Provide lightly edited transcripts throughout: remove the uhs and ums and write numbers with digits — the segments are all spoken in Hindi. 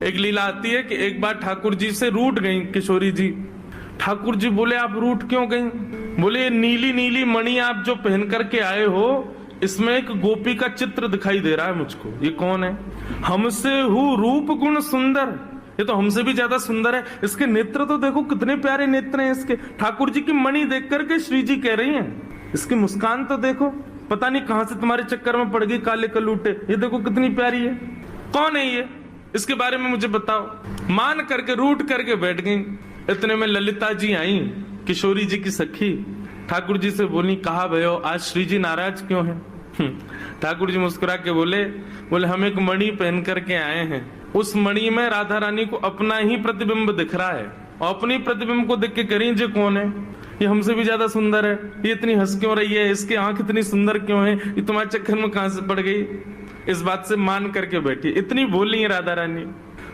एक लीला आती है कि एक बार ठाकुर जी से रूठ गई किशोरी जी। ठाकुर जी बोले आप रूठ क्यों गई? बोले ये नीली नीली मणि आप जो पहन करके आए हो, इसमें एक गोपी का चित्र दिखाई दे रहा है मुझको। ये कौन है? हमसे हूँ रूप गुण सुंदर, ये तो हमसे भी ज्यादा सुंदर है। इसके नेत्र तो देखो कितने प्यारे नेत्र हैं इसके। ठाकुर जी की मणि देख करके श्री जी कह रही हैं, इसकी मुस्कान तो देखो, पता नहीं कहां से तुम्हारे चक्कर में पड़ गई काले कलूटे, ये देखो कितनी प्यारी है। कौन है ये? इसके बारे में मुझे बताओ। मान करके रूठ करके बैठ गई। इतने में ललिता जी आई, किशोरी जी की सखी। ठाकुर जी से बोली, कहा भयो आज श्री जी नाराज क्यों हैं? ठाकुर जी मुस्कुरा के बोले हम एक मणि पहन करके आए हैं, उस मणि में राधा रानी को अपना ही प्रतिबिंब दिख रहा है, और अपनी प्रतिबिंब को देख के करी जे कौन है? ये हमसे भी ज्यादा सुंदर है, ये इतनी हंस क्यों रही है, इसकी आंख इतनी सुंदर क्यों है, ये तुम्हारे चक्कर में कहां से पड़ गई? इस बात से मान करके बैठी। इतनी बोली है राधा रानी,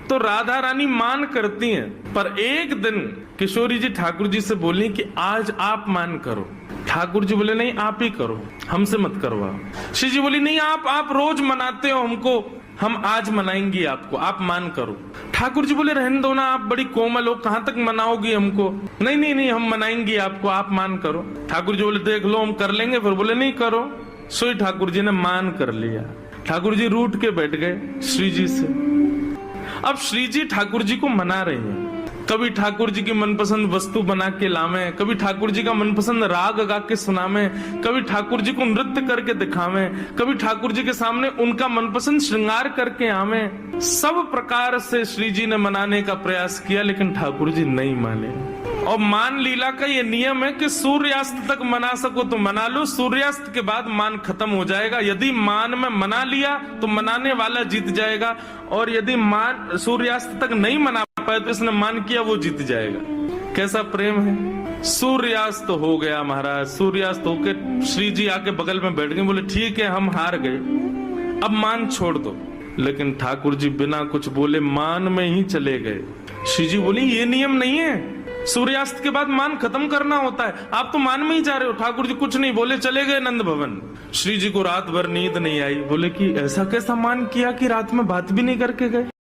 तो राधा रानी मान करती हैं। पर एक दिन किशोरी जी ठाकुर जी से बोली कि आज आप मान करो। ठाकुर जी बोले नहीं आप ही करो, हमसे मत करवाओ। श्री जी बोली नहीं आप रोज मनाते हो हमको, हम आज मनाएंगी आपको, आप मान करो। ठाकुर जी बोले रहने दो ना, आप बड़ी कोमल हो, कहां तक मनाओगी हमको? नहीं हम मनाएंगी आपको, आप मान करो। ठाकुर जी बोले देख लो हम कर लेंगे। फिर बोले नहीं करो। सोई ठाकुर जी ने मान कर लिया। ठाकुर जी रूठ के बैठ गए श्री जी से। अब श्री जी ठाकुर जी को मना रहे हैं। कभी ठाकुर जी की मनपसंद वस्तु बना के लावे, कभी ठाकुर जी का मनपसंद राग गा के सुनावे, कभी ठाकुर जी को नृत्य करके दिखावे, कभी ठाकुर जी के सामने उनका मनपसंद श्रृंगार करके आवे। सब प्रकार से श्री जी ने मनाने का प्रयास किया, लेकिन ठाकुर जी नहीं माने। और मान लीला का ये नियम है कि सूर्यास्त तक मना सको तो मना लो, सूर्यास्त के बाद मान खत्म हो जाएगा। यदि मान में मना लिया तो मनाने वाला जीत जाएगा, और यदि मान सूर्यास्त तक नहीं मना पाए तो इसने मान किया वो जीत जाएगा। कैसा प्रेम है। सूर्यास्त हो गया महाराज। सूर्यास्त होके श्री जी आके बगल में बैठ गए। बोले ठीक है हम हार गए, अब मान छोड़ दो। लेकिन ठाकुर जी बिना कुछ बोले मान में ही चले गए। श्री जी बोली ये नियम नहीं है, सूर्यास्त के बाद मान खत्म करना होता है, आप तो मान में ही जा रहे हो। ठाकुर जी कुछ नहीं बोले, चले गए नंद भवन। श्री जी को रात भर नींद नहीं आई। बोले कि ऐसा कैसा मान किया कि रात में बात भी नहीं करके गए?